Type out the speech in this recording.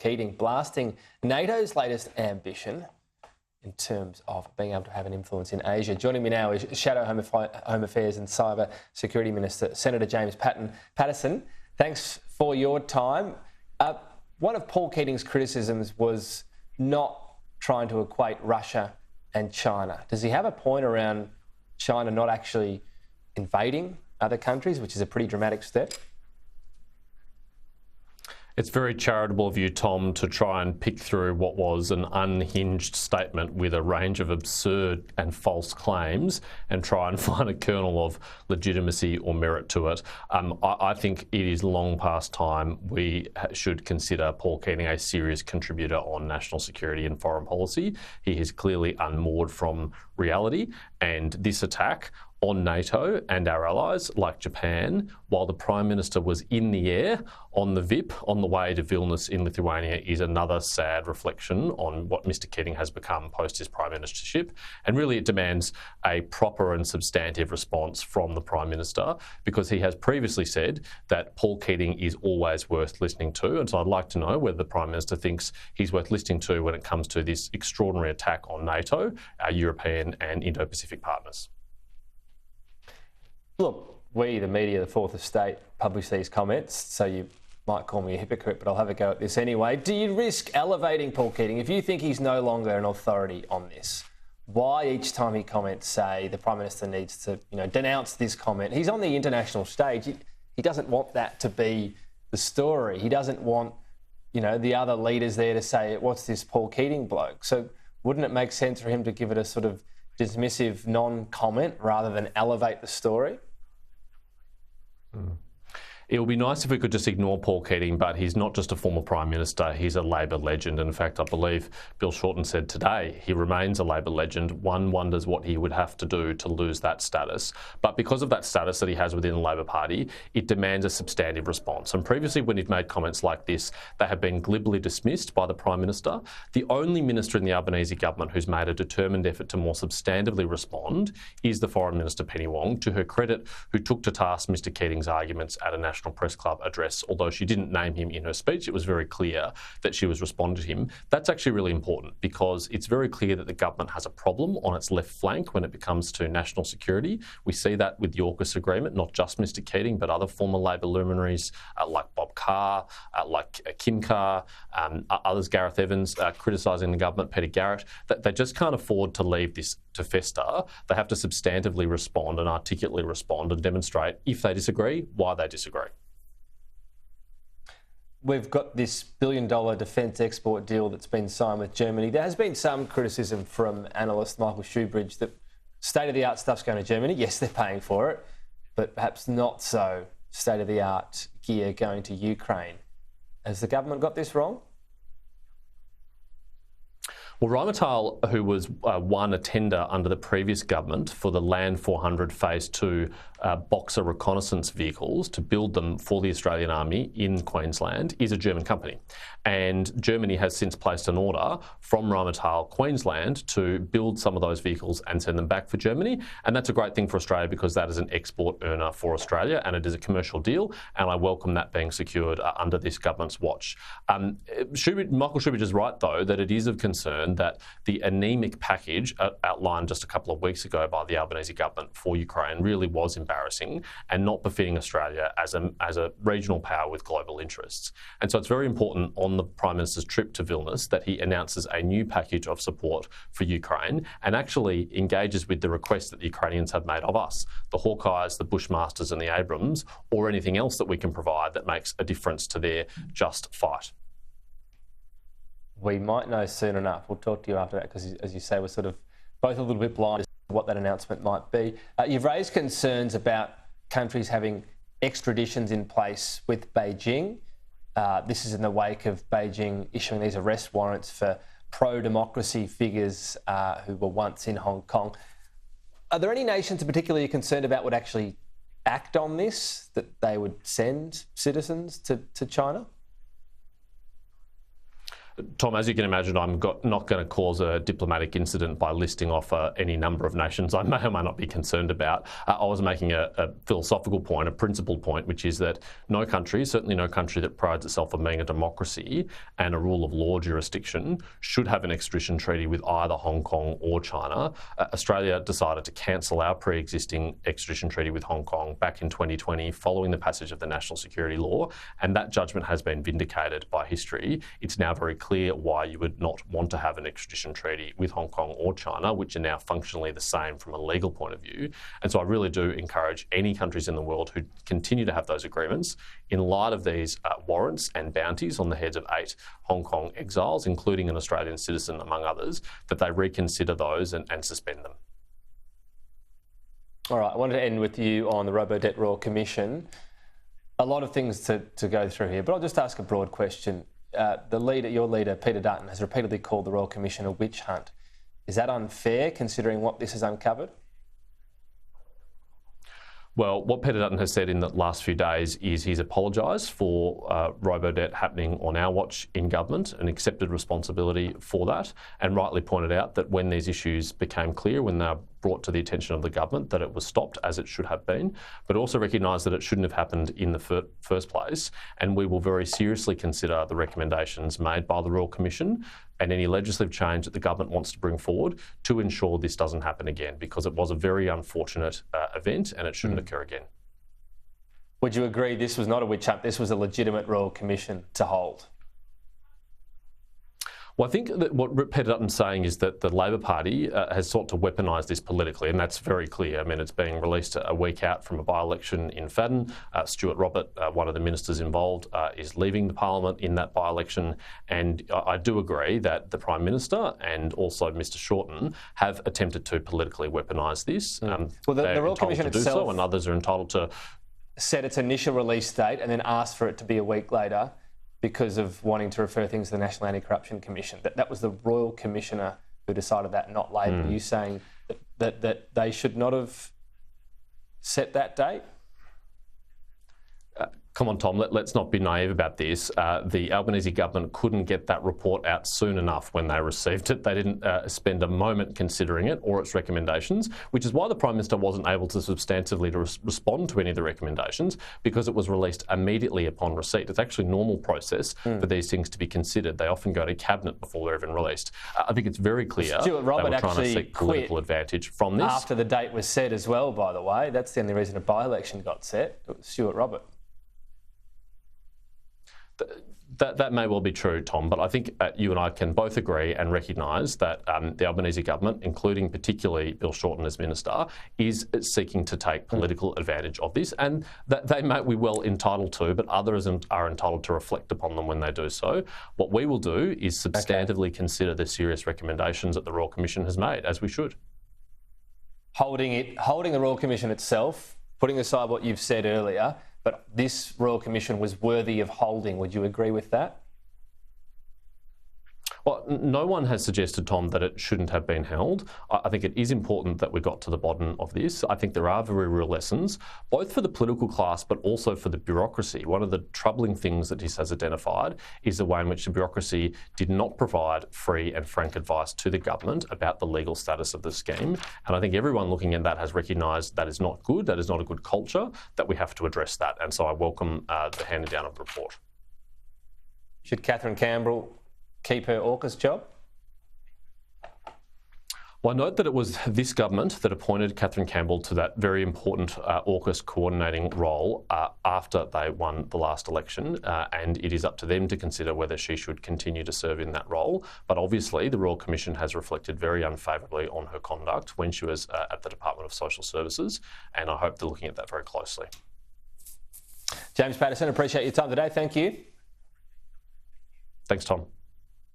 Keating, blasting NATO's latest ambition in terms of being able to have an influence in Asia. Joining me now is Shadow Home Affairs and Cyber Security Minister, Senator James Paterson. Thanks for your time. One of Paul Keating's criticisms was not trying to equate Russia and China. Does he have a point around China not actually invading other countries, which is a pretty dramatic step? It's very charitable of you, Tom, to try and pick through what was an unhinged statement with a range of absurd and false claims and try and find a kernel of legitimacy or merit to it. I think it is long past time we should consider Paul Keating a serious contributor on national security and foreign policy. He has clearly unmoored from reality, and this attack on NATO and our allies like Japan, while the Prime Minister was in the air on the VIP on the way to Vilnius in Lithuania, is another sad reflection on what Mr Keating has become post his Prime Ministership. And really it demands a proper and substantive response from the Prime Minister, because he has previously said that Paul Keating is always worth listening to. And so I'd like to know whether the Prime Minister thinks he's worth listening to when it comes to this extraordinary attack on NATO, our European and Indo-Pacific partners. Look, we, the media, the Fourth Estate, publish these comments, so you might call me a hypocrite, but I'll have a go at this anyway. Do you risk elevating Paul Keating? If you think he's no longer an authority on this, why each time he comments say the Prime Minister needs to, denounce this comment? He's on the international stage. He doesn't want that to be the story. He doesn't want, the other leaders there to say, what's this Paul Keating bloke? So wouldn't it make sense for him to give it a sort of dismissive non-comment rather than elevate the story? It would be nice if we could just ignore Paul Keating, but he's not just a former Prime Minister, he's a Labor legend. And in fact, I believe Bill Shorten said today he remains a Labor legend. One wonders what he would have to do to lose that status. But because of that status that he has within the Labor Party, it demands a substantive response. And previously, when he'd made comments like this, they have been glibly dismissed by the Prime Minister. The only minister in the Albanese government who's made a determined effort to more substantively respond is the Foreign Minister, Penny Wong, to her credit, who took to task Mr Keating's arguments at a National Press Club address. Although she didn't name him in her speech, it was very clear that she was responding to him. That's actually really important, because it's very clear that the government has a problem on its left flank when it comes to national security. We see that with the AUKUS agreement, not just Mr Keating, but other former Labor luminaries like Bob Carr, like Kim Carr, others, Gareth Evans, criticising the government, Peter Garrett. That they just can't afford to leave this to fester. They have to substantively respond and articulately respond and demonstrate, if they disagree, why they disagree. We've got this billion-dollar defence export deal that's been signed with Germany. There has been some criticism from analyst Michael Shoebridge that state-of-the-art stuff's going to Germany. Yes, they're paying for it, but perhaps not so state-of-the-art gear going to Ukraine. Has the government got this wrong? Well, Rheinmetall, who was won a tender under the previous government for the Land 400 Phase 2 Boxer reconnaissance vehicles to build them for the Australian Army in Queensland, is a German company. And Germany has since placed an order from Rheinmetall, Queensland, to build some of those vehicles and send them back for Germany. And that's a great thing for Australia, because that is an export earner for Australia and it is a commercial deal. And I welcome that being secured under this government's watch. Michael Shoebridge is right, though, that it is of concern that the anemic package outlined just a couple of weeks ago by the Albanese government for Ukraine really was embarrassing and not befitting Australia as a regional power with global interests. And so it's very important on the Prime Minister's trip to Vilnius that he announces a new package of support for Ukraine and actually engages with the requests that the Ukrainians have made of us, the Hawkeyes, the Bushmasters and the Abrams, or anything else that we can provide that makes a difference to their just fight. We might know soon enough. We'll talk to you after that, because, as you say, we're sort of both a little bit blind as to what that announcement might be. You've raised concerns about countries having extraditions in place with Beijing. This is in the wake of Beijing issuing these arrest warrants for pro-democracy figures who were once in Hong Kong. Are there any nations in particular you're concerned about would actually act on this, that they would send citizens to China? Tom, as you can imagine, I'm not going to cause a diplomatic incident by listing off any number of nations I may or may not be concerned about. I was making a philosophical point, a principled point, which is that no country, certainly no country that prides itself on being a democracy and a rule of law jurisdiction, should have an extradition treaty with either Hong Kong or China. Australia decided to cancel our pre-existing extradition treaty with Hong Kong back in 2020 following the passage of the national security law, and that judgment has been vindicated by history. It's now very clear why you would not want to have an extradition treaty with Hong Kong or China, which are now functionally the same from a legal point of view. And so I really do encourage any countries in the world who continue to have those agreements, in light of these warrants and bounties on the heads of 8 Hong Kong exiles, including an Australian citizen, among others, that they reconsider those and suspend them. All right, I wanted to end with you on the Robodebt Royal Commission. A lot of things to go through here, but I'll just ask a broad question. Your leader, Peter Dutton, has repeatedly called the Royal Commission a witch hunt. Is that unfair, considering what this has uncovered? Well, what Peter Dutton has said in the last few days is he's apologised for Robodebt happening on our watch in government and accepted responsibility for that, and rightly pointed out that when these issues became clear, when they were brought to the attention of the government, that it was stopped as it should have been, but also recognised that it shouldn't have happened in the first place. And we will very seriously consider the recommendations made by the Royal Commission and any legislative change that the government wants to bring forward to ensure this doesn't happen again, because it was a very unfortunate event and it shouldn't occur again. Would you agree this was not a witch hunt, this was a legitimate Royal Commission to hold? Well, I think that what Peter Dutton's saying is that the Labor Party has sought to weaponise this politically, and that's very clear. I mean, it's being released a week out from a by-election in Fadden. Stuart Robert, one of the ministers involved, is leaving the Parliament in that by-election, and I do agree that the Prime Minister and also Mr Shorten have attempted to politically weaponise this. Well, the Royal Commission to do itself so, and others are entitled to set its initial release date and then asked for it to be a week later, because of wanting to refer things to the National Anti-Corruption Commission. That was the Royal Commissioner who decided that, not Labor. Are you saying that they should not have set that date? Come on, Tom, let's not be naive about this. The Albanese government couldn't get that report out soon enough when they received it. They didn't spend a moment considering it or its recommendations, which is why the Prime Minister wasn't able to substantively respond to any of the recommendations, because it was released immediately upon receipt. It's actually a normal process for these things to be considered. They often go to Cabinet before they're even released. I think it's very clear Stuart Robert they were trying to actually seek political advantage from this. After the date was set as well, by the way. That's the only reason a by-election got set. It was Stuart Robert. That may well be true, Tom, but I think you and I can both agree and recognise that the Albanese government, including particularly Bill Shorten as Minister, is seeking to take political advantage of this, and that they may be well entitled to, but others are entitled to reflect upon them when they do so. What we will do is substantively consider the serious recommendations that the Royal Commission has made, as we should. Holding the Royal Commission itself, putting aside what you've said earlier, but this Royal Commission was worthy of holding. Would you agree with that? Well, no one has suggested, Tom, that it shouldn't have been held. I think it is important that we got to the bottom of this. I think there are very real lessons, both for the political class but also for the bureaucracy. One of the troubling things that this has identified is the way in which the bureaucracy did not provide free and frank advice to the government about the legal status of the scheme. And I think everyone looking at that has recognised that is not good, that is not a good culture, that we have to address that. And so I welcome the handing down of the report. Should Catherine Campbell keep her AUKUS job? Well, I note that it was this government that appointed Catherine Campbell to that very important AUKUS coordinating role after they won the last election, and it is up to them to consider whether she should continue to serve in that role. But obviously, the Royal Commission has reflected very unfavourably on her conduct when she was at the Department of Social Services, and I hope they're looking at that very closely. James Patterson, appreciate your time today. Thank you. Thanks, Tom.